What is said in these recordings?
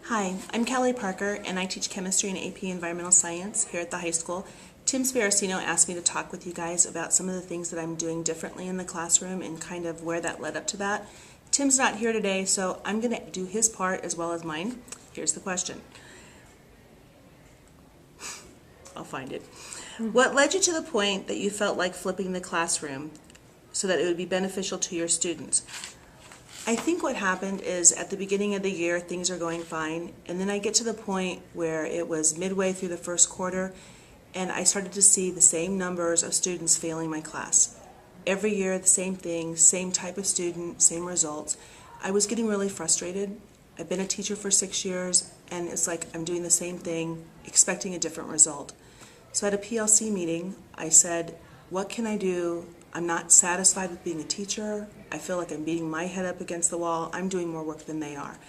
Hi, I'm Kelly Parker, and I teach chemistry and AP Environmental Science here at the high school. Tim Sparacino asked me to talk with you guys about some of the things that I'm doing differently in the classroom and kind of where that led up to that. Tim's not here today, so I'm going to do his part as well as mine. Here's the question. I'll find it. What led you to the point that you felt like flipping the classroom so that it would be beneficial to your students? I think what happened is at the beginning of the year things are going fine, and then I get to the point where it was midway through the first quarter and I started to see the same numbers of students failing my class. Every year the same thing, same type of student, same results. I was getting really frustrated. I've been a teacher for 6 years and it's like I'm doing the same thing, expecting a different result. So at a PLC meeting I said, what can I do? I'm not satisfied with being a teacher. I feel like I'm beating my head up against the wall. I'm doing more work than they are.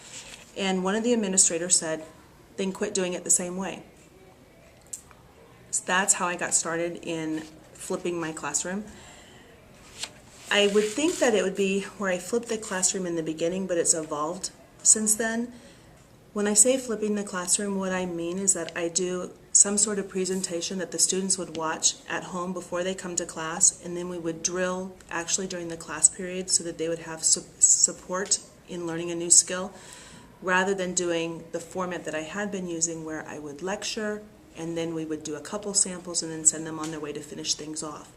And one of the administrators said, then quit doing it the same way. So that's how I got started in flipping my classroom. I would think that it would be where I flipped the classroom in the beginning, but it's evolved since then. When I say flipping the classroom, what I mean is that I do some sort of presentation that the students would watch at home before they come to class, and then we would drill actually during the class period so that they would have support in learning a new skill, rather than doing the format that I had been using where I would lecture and then we would do a couple samples and then send them on their way to finish things off.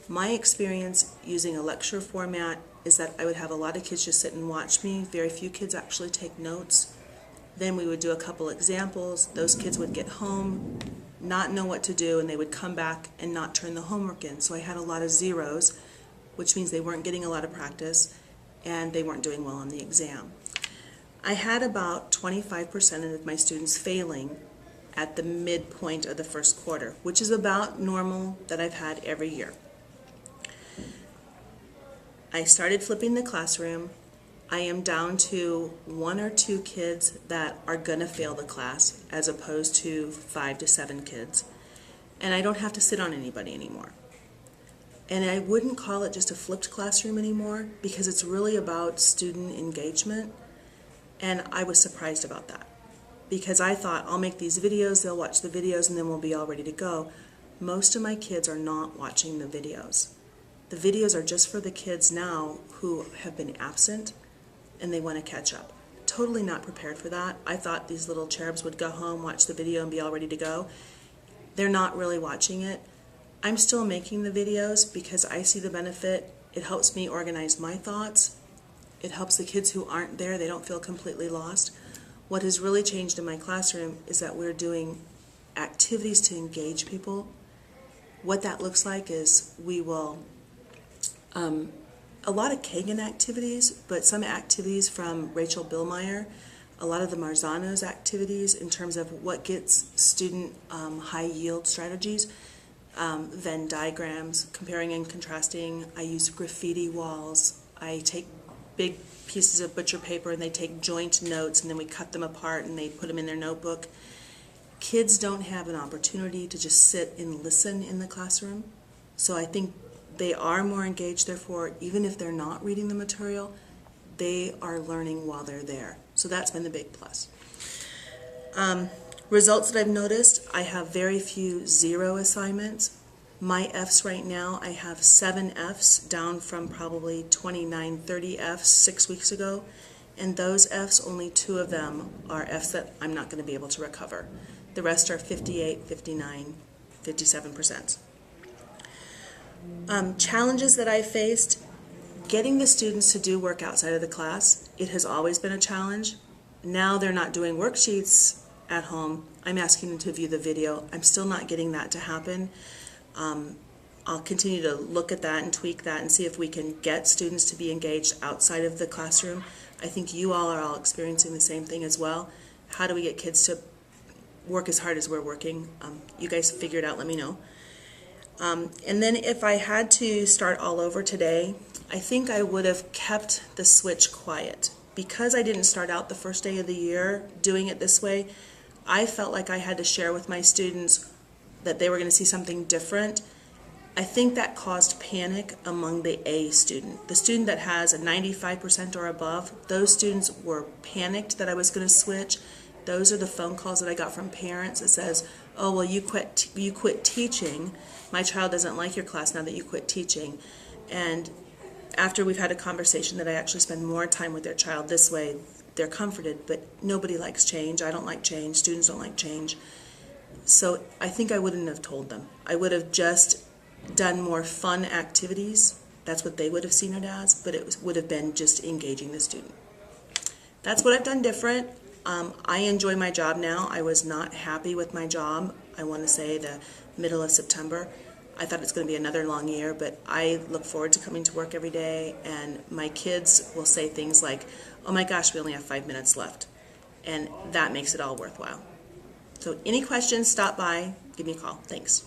My experience using a lecture format is that I would have a lot of kids just sit and watch me. Very few kids actually take notes. Then we would do a couple examples. Those kids would get home, not know what to do, and they would come back and not turn the homework in. So I had a lot of zeros, which means they weren't getting a lot of practice and they weren't doing well on the exam. I had about 25% of my students failing at the midpoint of the first quarter, which is about normal that I've had every year. I started flipping the classroom. I am down to 1 or 2 kids that are gonna fail the class as opposed to 5 to 7 kids. And I don't have to sit on anybody anymore. And I wouldn't call it just a flipped classroom anymore because it's really about student engagement. And I was surprised about that because I thought I'll make these videos, they'll watch the videos, and then we'll be all ready to go. Most of my kids are not watching the videos. The videos are just for the kids now who have been absent and they want to catch up. Totally not prepared for that. I thought these little cherubs would go home, watch the video, and be all ready to go. They're not really watching it. I'm still making the videos because I see the benefit. It helps me organize my thoughts. It helps the kids who aren't there. They don't feel completely lost. What has really changed in my classroom is that we're doing activities to engage people. What that looks like is we will a lot of Kagan activities, but some activities from Rachel Billmeyer, a lot of the Marzano's activities in terms of what gets student high yield strategies, Venn diagrams, comparing and contrasting. I use graffiti walls. I take big pieces of butcher paper and they take joint notes and then we cut them apart and they put them in their notebook. Kids don't have an opportunity to just sit and listen in the classroom, so I think they are more engaged. Therefore, even if they're not reading the material, they are learning while they're there. So that's been the big plus. Results that I've noticed, I have very few 0 assignments. My Fs right now, I have 7 Fs down from probably 29, 30 Fs 6 weeks ago. And those Fs, only 2 of them are Fs that I'm not going to be able to recover. The rest are 58, 59, 57%. Challenges that I faced, getting the students to do work outside of the class, it has always been a challenge. Now they're not doing worksheets at home. I'm asking them to view the video. I'm still not getting that to happen. I'll continue to look at that and tweak that and see if we can get students to be engaged outside of the classroom. I think you all are all experiencing the same thing as well. How do we get kids to work as hard as we're working? You guys figure it out, let me know. And then if I had to start all over today, I think I would have kept the switch quiet. Because I didn't start out the first day of the year doing it this way, I felt like I had to share with my students that they were going to see something different. I think that caused panic among the A student. The student that has a 95% or above, those students were panicked that I was going to switch. Those are the phone calls that I got from parents that says, oh, well, you quit teaching. My child doesn't like your class now that you quit teaching. And after we've had a conversation that I actually spend more time with their child this way, they're comforted, but nobody likes change. I don't like change. Students don't like change. So I think I wouldn't have told them. I would have just done more fun activities. That's what they would have seen it as, but it would have been just engaging the student. That's what I've done different. I enjoy my job now. I was not happy with my job, I want to say the middle of September. I thought it's going to be another long year, but I look forward to coming to work every day, and my kids will say things like, oh my gosh, we only have 5 minutes left, and that makes it all worthwhile. So any questions, stop by, give me a call. Thanks.